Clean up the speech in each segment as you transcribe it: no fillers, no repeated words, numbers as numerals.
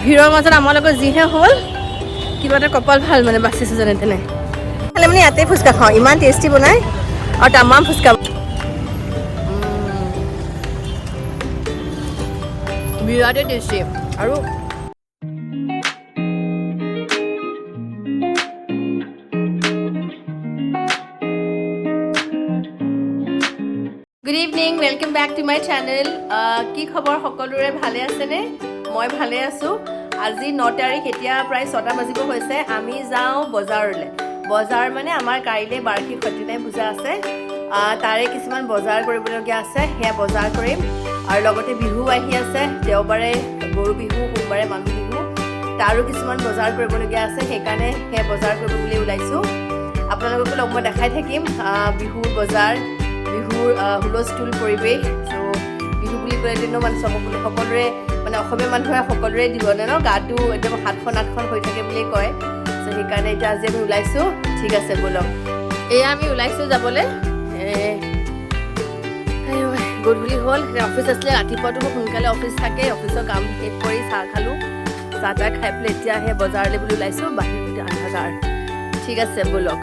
ভিৰৰ মাজত আমাৰ লগত যিহে হ'ল কিবা এটা কপাল ভাল মানে বাচিছোঁ যেনে তেনে খালি মানে ইয়াতে ফুচকা খাওঁ ইমান টেষ্টি বনাই আৰু তামাম ফুচকা বিৰাটেই টেষ্টি আৰু good evening welcome back to my channel কি খবৰ সকলোৰে ভালে আছেনে মই ভালে আছোঁ আজি 9 তাৰিখ এতিয়া প্ৰায় 6টা বাজিব হৈছে আমি যাওঁ বজাৰলৈ বজাৰ মানে আমাৰ কাইলৈ বাৰ্ষিক সত্যনাৰায়ণ পূজা আছে তাৰে কিছুমান বজাৰ কৰিবলগীয়া আছে সেয়া বজাৰ কৰিম আৰু লগতে বিহু আহি আছে দেওবাৰে গৰু বিহু সোমবাৰে মানুহ বিহু তাৰো কিছুমান বজাৰ কৰিবলগীয়া আছে সেইকাৰণে সেয়া বজাৰ কৰিব বুলি ওলাইছোঁ আপোনালোককো লগ মই দেখাই থাকিম বিহুৰ বজাৰ বিহুৰ হুলস্থুল পৰিৱেশ চ' বিহু বুলি ক'লেনো মানে সকলোৰে মানে অসমীয়া মানুহে সকলোৰে দিবনে ন গাটো একদম 7-8খন হৈ থাকে বুলি কয় চ' সেইকাৰণে এতিয়া আজি আমি ওলাইছোঁ ঠিক আছে ব'লক এয়া আমি ওলাইছোঁ যাবলৈ গধূলি হ'ল অফিচ আছিলে ৰাতিপুৱাটো সোনকালে অফিচ থাকে অফিচৰ কাম শেষ কৰি চাহ খালোঁ চাহ তাহ খাই পেলাই এতিয়া সেই বজাৰলৈ বুলি ওলাইছোঁ বাহিৰ গোটেই আন্ধাৰ ঠিক আছে ব'লক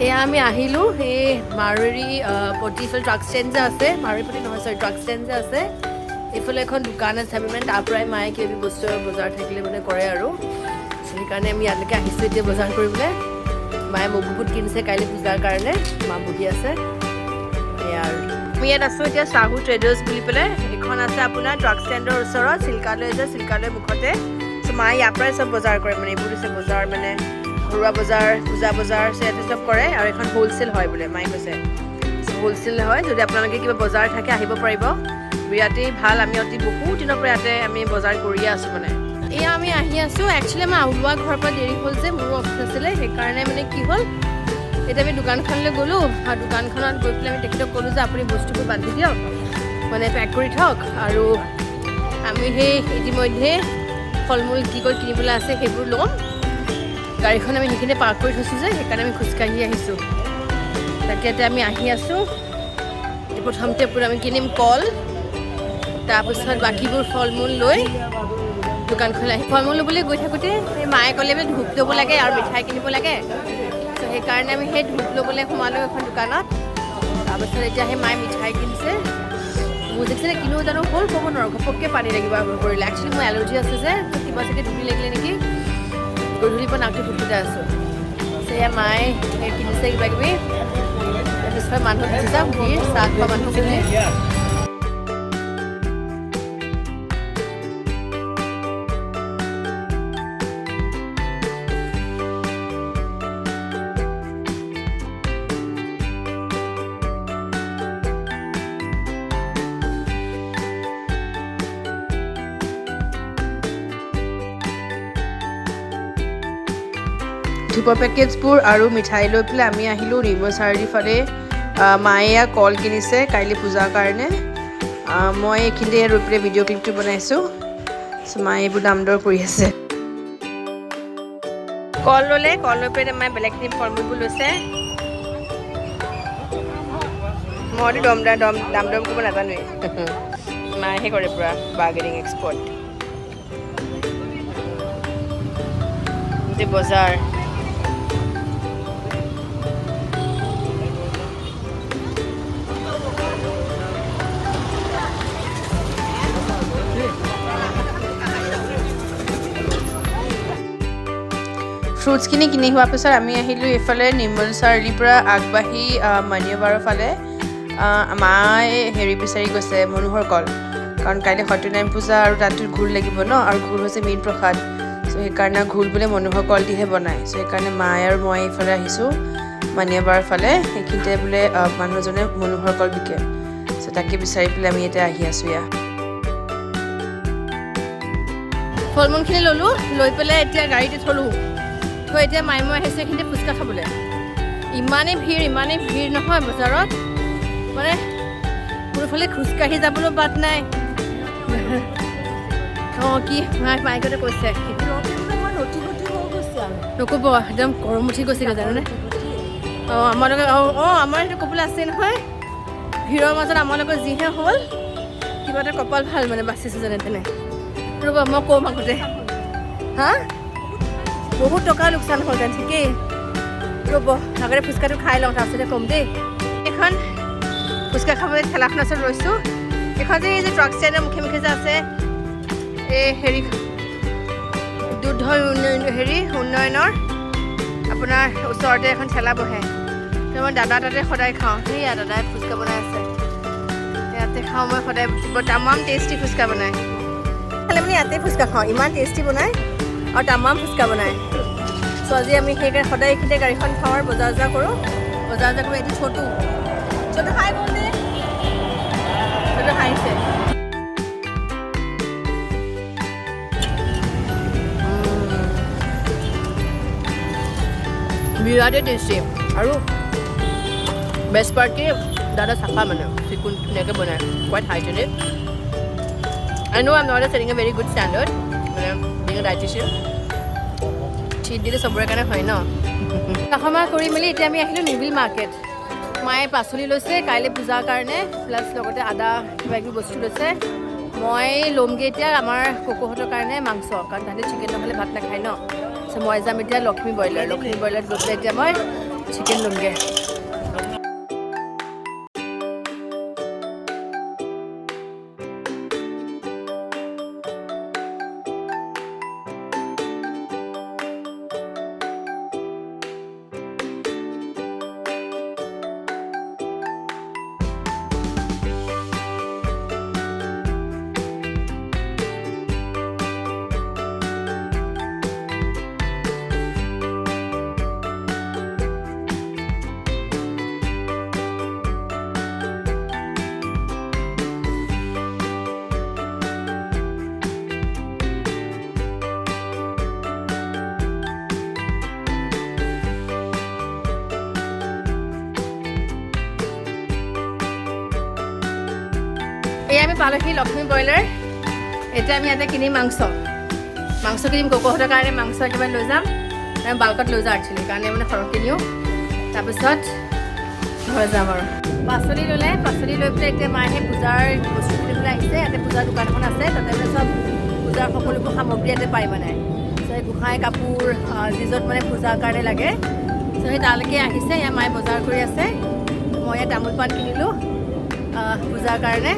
এয়া আমি আহিলোঁ সেই মাৰুৱাৰী পট্টিফালে ট্ৰাক ষ্টেণ্ড যে আছে মাৰুৱাৰী নহয় চৰি ট্ৰাক ষ্টেণ্ড যে আছে এইফালে এখন দোকান আছে আমি মানে তাৰ পৰাই মায়ে কিবা বস্তু বজাৰ থাকিলে মানে কৰে আৰু সেইকাৰণে আমি ইয়ালৈকে আহিছোঁ এতিয়া বজাৰ কৰিবলৈ মায়ে মোক বহুত কিনিছে কাইলৈ পূজাৰ কাৰণে মা বহি আছে এয়া আৰু আমি ইয়াত আছোঁ এতিয়া চাহু ট্ৰেডাৰ্ছ বুলি পেলাই এইখন আছে আপোনাৰ ট্ৰাক ষ্টেণ্ডৰ ওচৰত চিল্কালয় যে চিল্কালয় মুখতে চ' মায়ে ইয়াৰ পৰাই চব বজাৰ কৰে মানে এইবোৰ হৈছে বজাৰ মানে ঘৰুৱা বজাৰ পূজা বজাৰ ইয়াতে চব কৰে আৰু এখন হ'লচেল হয় বোলে মায়ে কৈছে হ'লচেল হয় যদি আপোনালোকে কিবা বজাৰ থাকে আহিব পাৰিব বিৰাটেই ভাল আমি অতি বহুত দিনৰ পৰা ইয়াতে আমি বজাৰ কৰিয়ে আছোঁ মানে এয়া আমি আহি আছোঁ একচুৱেলি আমাৰ ওলোৱা ঘৰৰ পৰা দেৰি হ'ল যে মোৰো অফিচ আছিলে সেইকাৰণে মানে কি হ'ল এতিয়া আমি দোকানখনলৈ গ'লোঁ আৰু দোকানখনত গৈ পেলাই আমি তেখেতক ক'লোঁ যে আপুনি বস্তুবোৰ বান্ধি দিয়ক মানে পেক কৰি থওক আৰু আমি সেই ইতিমধ্যে ফল মূল কি কৰি কিনিবলৈ আছে সেইবোৰ ল'ম গাড়ীখন আমি সেইখিনি পাৰ্ক কৰি থৈছোঁ যে সেইকাৰণে আমি খোজকাঢ়ি আহিছোঁ তাতে আমি আহি আছোঁ প্ৰথমতে পূৰা আমি কিনিম কল তাৰপিছত বাকীবোৰ ফল মূল লৈ দোকানখন আহি ফল মূল ল'বলৈ গৈ থাকোঁতে সেই মায়ে ক'লে বোলে ধূপ ল'ব লাগে আৰু মিঠাই কিনিব লাগে ত' সেইকাৰণে আমি সেই ধূপ ল'বলৈ সোমালোঁ এখন দোকানত তাৰপিছত এতিয়া সেই মায়ে মিঠাই কিনিছে মোৰ দেখিছিলে কিনো জানো হ'ল ক'ব নোৱাৰোঁ ঘপককৈ পানী লাগিব কৰিলে একচুৱেলি মোৰ এলাৰ্জি আছে যে কিবা চাগে ধূলি লাগিলে নেকি গধূলিৰ পৰা নাকটো ফুটফুটাই আছোঁ সেয়া মায়ে কিনিছে কিবা কিবি তাৰপিছত মানুহ গুচি যাওঁ ভিৰ চাহ খোৱা মানুহখিনি ধূপৰ পেকেটছবোৰ আৰু মিঠাই লৈ পেলাই আমি আহিলোঁ ৰিভাৰ চাৰিআলিৰ ফালে মায়ে কল কিনিছে কাইলৈ পূজাৰ কাৰণে মই এইখিনিতে ৰৈ পেলাই ভিডিঅ' ক্লিপটো বনাইছোঁ মায়ে এইবোৰ দাম দৰ কৰি আছে কল ল'লে কল লৈ পেলাই মায়ে বেলেগখিনি ফল মূলবোৰ লৈছে মইতো দাম দম কৰিব নাজানোৱেই মায়েহে কৰে পূৰা বাৰ্গেনিং এক্সপাৰ্ট বজাৰ ফ্ৰুটছখিনি কিনি হোৱাৰ পিছত আমি আহিলোঁ এইফালে নিৰ্মল চাৰিআলিৰ পৰা আগবাঢ়ি মানিয়াবাৰৰ ফালে মায়ে হেৰি বিচাৰি গৈছে মনোহৰ কল কাৰণ কাইলৈ সত্যনাৰায়ণ পূজা আৰু তাতো ঘোল লাগিব ন আৰু ঘোল হৈছে মেইন প্ৰসাদ চ' সেইকাৰণে ঘোল বোলে মনোহৰ কল দিহে বনায় চ' সেইকাৰণে মায়ে আৰু মই এইফালে আহিছোঁ মানিয়াবাৰৰ ফালে সেইখিনিতে বোলে মানুহজনে মনোহৰ কল বিকে চ' তাকে বিচাৰি পেলাই আমি এতিয়া আহি আছোঁ ইয়াত ফল মূলখিনি ল'লোঁ লৈ পেলাই এতিয়া গাড়ীতে থ'লোঁ তো এতিয়া মায়ে মই আহিছোঁ এইখিনিতে ফুচকা খাবলৈ ইমানেই ভিৰ নহয় বজাৰত মানে কোনোফালে খোজকাঢ়ি যাবলৈ বাট নাই অঁ কি মাইকতে কৈছে নক'ব একদম গৰম উঠি গৈছেগৈ জানানে অঁ আমালোকে আমাৰ সেইটো ক'বলৈ আছে নহয় ভিৰৰ মাজত আমালোকৰ যিহে হ'ল কিবা এটা কপাল ভাল মানে বাচিছোঁ যেনে তেনে ৰ'ব মই ক'ম আগতে হা বহুত টকা লোকচান হ'ল যেন ঠিকেই ৰ'ব আগতে ফুচকাটো খাই লওঁ তাৰপিছতে ক'ম দেই এখন ফুচকা খাবলৈ ঠেলাখনৰ ওচৰত ৰৈছোঁ এখন যে এই যে ট্ৰাক ষ্টেণ্ডৰ মুখে যে আছে এই হেৰি দুগ্ধ উন্নয়নৰ আপোনাৰ ওচৰতে এখন ঠেলা বহে তো মই দাদা তাতে সদায় খাওঁ সেয়া দাদাই ফুচকা বনাই আছে ইয়াতে খাওঁ মই সদায় তামাম টেষ্টি ফুচকা বনায় খালি মানে ইয়াতে ফুচকা খাওঁ ইমান টেষ্টি বনায় আৰু তামাম ফুচকা বনায় চ' আজি আমি সেইকাৰণে সদায় এইখিনিতে গাড়ীখন খাওঁ আৰু বজাৰ কৰোঁ এটি ছোটো খাই গ'ল দে ছোটো খাইছে বিৰাটেই টেষ্টি আৰু বেষ্ট পাৰ্ট কি দাদা চাফা মানে চিকুণ ধুনীয়াকৈ বনায় quiet hygienic I know I'm not setting a very good standard being a dietitian cheat দিলে চবৰে কাৰণে হয় ন কামা কৰি মেলি এতিয়া আমি আহিলোঁ নিউবিল মাৰ্কেট মায়ে পাচলি লৈছে কাইলৈ পূজাৰ কাৰণে প্লাছ লগতে আদা কিবা কিবি বস্তু লৈছে মই ল'মগৈ এতিয়া আমাৰ ককোহঁতৰ কাৰণে মাংস কাৰণ তাহাঁতে চিকেন নহ'লে ভাত নাখায় ন চ' মই যাম এতিয়া লক্ষ্মী ব্ৰইলাৰত গৈ পেলাই এতিয়া মই চিকেন ল'মগৈ এই আমি পালোহি লক্ষ্মী ব্ৰইলাৰ এতিয়া আমি ইয়াতে কিনিম মাংস কিনিম ককোহঁতৰ কাৰণে মাংস একেবাৰে লৈ যাম আমি বাল্কত লৈ যাওঁ একচুৱেলি কাৰণে মানে সৰহকৈ নিওঁ তাৰপিছত ঘৰ যাম আৰু পাচলি লৈ পেলাই এতিয়া মায়ে সেই পূজাৰ বস্তু কিনিবলৈ আহিছে ইয়াতে পূজাৰ দোকান এখন আছে তাতে মানে চব পূজাৰ সকলোবোৰ সামগ্ৰী ইয়াতে পায় মানে চ' গোঁসাই কাপোৰ যিজত মানে পূজাৰ কাৰণে লাগে চ' সেই তালৈকে আহিছে ইয়াত মায়ে বজাৰ কৰি আছে মই ইয়াত তামোল পাণ কিনিলোঁ পূজাৰ কাৰণে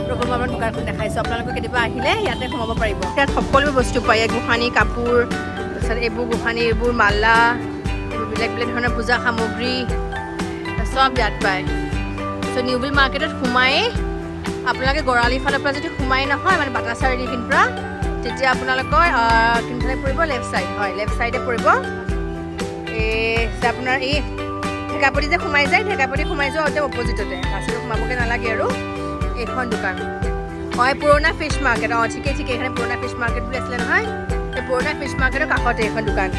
ৰ'ব মই আমাৰ দোকানখন দেখাইছোঁ আপোনালোকে কেতিয়াবা আহিলে ইয়াতে সোমাব পাৰিব ইয়াত সকলোবোৰ বস্তু পায় গোঁসানী কাপোৰ তাৰপিছত এইবোৰ মালা এইবোৰ বেলেগ ধৰণৰ পূজা সামগ্ৰী চব ইয়াত পায় চ' নিউবিল মাৰ্কেটত সোমায়েই আপোনালোকে গড়ালিৰ ফালৰ পৰা যদি সোমাই নহয় মানে বাটা চাৰিআলিখিনিৰ পৰা তেতিয়া আপোনালোকৰ কোনফালে পৰিব লেফ্ট চাইডে পৰিব আপোনাৰ এই ঢেকাপতি যে সোমাই যায় ঢেকাপতি সোমাই যোৱা একদম অপজিটতে ৰাস্তাটো সোমাবগৈ নালাগে আৰু এইখন দোকান হয় পুৰণা ফিছ মাৰ্কেট ঠিকেই এইখন পুৰণা ফিছ মাৰ্কেট বুলি আছিলে নহয় এই পুৰণা ফিছ মাৰ্কেটৰ কাষতে এইখন দোকান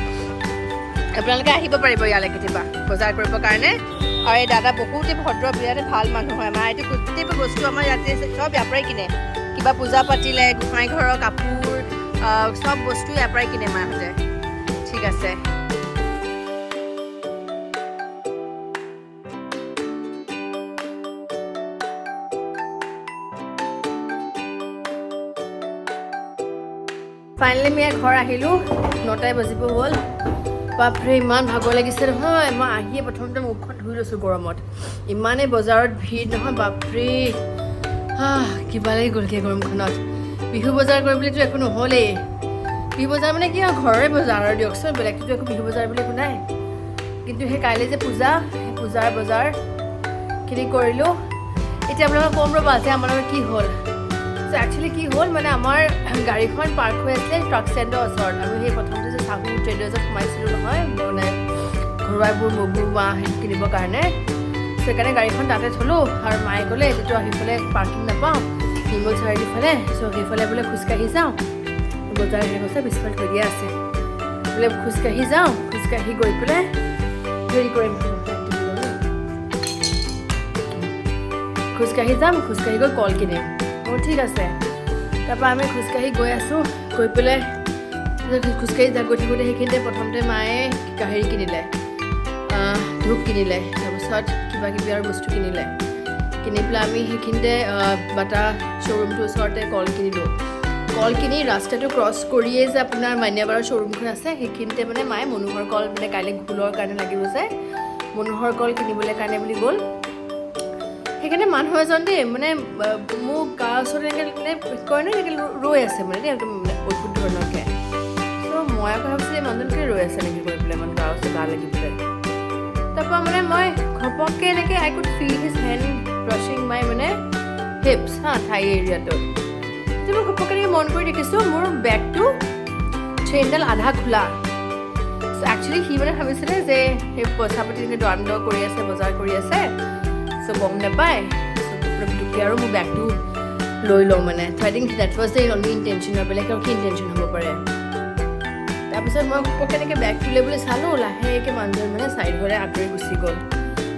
আপোনালোকে আহিব পাৰিব ইয়ালৈ কেতিয়াবা বজাৰ কৰিবৰ কাৰণে আৰু এই দাদা বহুতেই ভদ্ৰ, বিৰাট ভাল মানুহ হয়। আমাৰ এইটো গোটেইবোৰ বস্তু আমাৰ ইয়াতে চব ইয়াৰ পৰাই কিনে, কিবা পূজা পাতিলে গোসাঁই ঘৰৰ কাপোৰ সব বস্তু ইয়াৰ পৰাই কিনে মাহঁতে। ঠিক আছে। ফাইনেলি মই ঘৰ আহিলোঁ, 9টাই বাজিব হ'ল। বাপৰে ইমান ভাগৰ লাগিছে নহয়। মই আহিয়ে প্ৰথমতে মুখখন ধুই লৈছোঁ গৰমত, ইমানেই বজাৰত ভিৰ নহয় বাপৰে। কিবা লাগি গ'লগৈ গৰমখনত। বিহু বজাৰ কৰিবলৈতো একো নহ'লেই। বিহু বজাৰ মানে কি আৰু ঘৰৰে বজাৰ আৰু দিয়কচোন, বেলেগটোতো একো বিহু বজাৰ বুলি একো নাই। কিন্তু সেই কাইলৈ যে পূজা, সেই পূজাৰ বজাৰখিনি কৰিলোঁ। এতিয়া আপোনালোকক ক'ম ৰ'বা যে আমাৰ লগত কি হ'ল। চ' একচুৱেলি কি হ'ল মানে আমাৰ গাড়ীখন পাৰ্ক হৈ আছিলে ট্ৰাক ষ্টেণ্ডৰ ওচৰত। আৰু সেই প্ৰথমতে যে চাহু ট্ৰেডাৰ্ছত সোমাইছিলোঁ নহয়, মানে ঘৰুৱাবোৰ মগু মাহ সেইটো কিনিবৰ কাৰণে। সেইকাৰণে গাড়ীখন তাতে থ'লোঁ। আৰু মায়ে ক'লে যিটো আহিফালে পাৰ্কিং নাপাওঁ নিমল চাৰিআলিফালে, চ' সেইফালে বোলে খোজকাঢ়ি যাওঁ। বজাৰ হেৰি কৈছে পিছফালে থৈ দিয়া আছে, বোলে খোজকাঢ়ি যাওঁ। খোজকাঢ়ি গৈ পেলাই হেৰি কৰিম, খোজকাঢ়ি যাম, খোজকাঢ়ি গৈ কল কিনিম। ঠিক আছে। তাৰপৰা আমি খোজকাঢ়ি গৈ আছোঁ। গৈ পেলাই খোজকাঢ়ি গৈ থাকোঁতে সেইখিনিতে প্ৰথমতে মায়ে হেৰি কিনিলে, ধূপ কিনিলে, তাৰপিছত কিবা কিবি আৰু বস্তু কিনিলে। কিনি পেলাই আমি সেইখিনিতে বাটা শ্ব'ৰুমটোৰ ওচৰতে কল কিনিলোঁ। কল কিনি ৰাস্তাটো ক্ৰছ কৰিয়েই যে আপোনাৰ মান্যাবাৰৰ শ্ব'ৰুমখন আছে, সেইখিনিতে মানে মায়ে মনোহৰ কল মানে কাইলৈ ঘোলৰ কাৰণে লাগিব যে মনোহৰ কল কিনিবলৈ কাৰণে বুলি গ'ল। সেইকাৰণে মানুহ এজন দেই মানে মোক গাৰ ওচৰত এনেকৈ মানে কয় ন, এনেকৈ ৰৈ আছে মানে দেই, একদম মানে অদ্ভুত ধৰণৰকৈ। ত' মই আকৌ ভাবিছোঁ এই মানুহজনকে ৰৈ আছে নেকি কৰি পেলাই, মানে গাৰ ওচৰত গা লাগি পেলাই। তাৰপৰা মানে মই ঘপককৈ এনেকৈ I could feel his hand brushing my মানে হিপছ থাই এৰিয়াটোত। তো মই ঘপককৈ এনেকৈ মন কৰি দেখিছোঁ মোৰ বেগটো চেইনডাল আধা খোলা। চ' একচুৱেলি সি মানে ভাবিছিলে যে সেই পইচা পাতি এনেকৈ দৰ দৰ কৰি আছে, বজাৰ কৰি আছে, চ' গম নাপায়। চ' আৰু মোৰ বেগটো লৈ লওঁ মানে। So' I think that was the only intention, আৰু বেলেগ আৰু কি ইণ্টেনশ্যন হ'ব পাৰে। তাৰপিছত মই ঘপককৈ এনেকৈ বেগটো লৈ বুলি চালোঁ, লাহেকৈ মানুহজন মানে চাইডলৈ আঁতৰি গুচি গ'ল।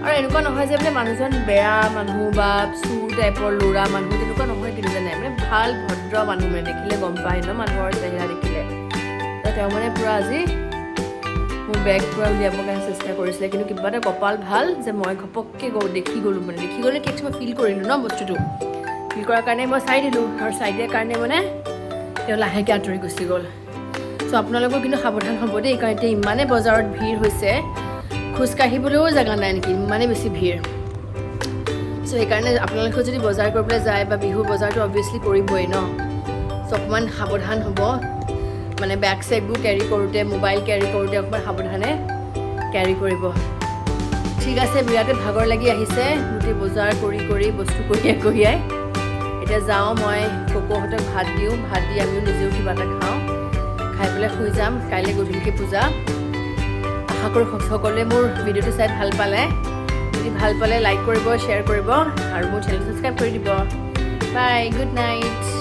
আৰু এনেকুৱা নহয় যে বোলে মানুহজন বেয়া মানুহ বা চুৰ টাইপৰ ল'ৰা মানুহ, তেনেকুৱা নহয় কিন্তু জানে, মানে ভাল ভদ্ৰ মানুহ, মানে দেখিলে গম পায় ন মানুহৰ চেহেৰা দেখিলে। তেওঁ মানে পূৰা আজি মোৰ বেগ পূৰা উলিয়াবৰ কাৰণে চেষ্টা কৰিছিলে, কিন্তু কিবা এটা কপাল ভাল যে মই ঘপককৈ দেখি গ'লোঁ, মানে দেখি গ'লে কি মই ফিল কৰিলোঁ ন বস্তুটো। ফিল কৰাৰ কাৰণে মই চাই দিলোঁ, আৰু চাই দিয়াৰ কাৰণে মানে তেওঁ লাহেকৈ আঁতৰি গুচি গ'ল। চ' আপোনালোকৰ কিন্তু সাৱধান হ'ব দেই, কাৰণ এতিয়া ইমানেই বজাৰত ভিৰ হৈছে, খোজকাঢ়িবলৈও জেগা নাই নেকি, ইমানেই বেছি ভিৰ। চ' সেইকাৰণে আপোনালোকে যদি বজাৰ কৰিবলৈ যায় বা বিহু বজাৰটো অবভিয়াছলি কৰিবই ন, চ' অকণমান সাৱধান হ'ব। মানে বেগ চেগবোৰ কেৰি কৰোঁতে, মোবাইল কেৰি কৰোঁতে অকণমান সাৱধানে কেৰি কৰিব। ঠিক আছে, বিৰাটেই ভাগৰ লাগি আহিছে গোটেই বজাৰ কৰি বস্তু কঢ়িয়াই। এতিয়া যাওঁ মই ককৌহঁতক ভাত দিওঁ, ভাত দি আমিও নিজেও কিবা এটা খাওঁ, খাই পেলাই শুই যাম। কাইলৈ গধূলিকৈ পূজা। আশা কৰোঁ সকলোৱে মোৰ ভিডিঅ'টো চাই ভাল পালে। যদি ভাল পালে লাইক কৰিব, শ্বেয়াৰ কৰিব, আৰু মোৰ চেনেল ছাবস্ক্ৰাইব কৰি দিব। বাই, গুড নাইট।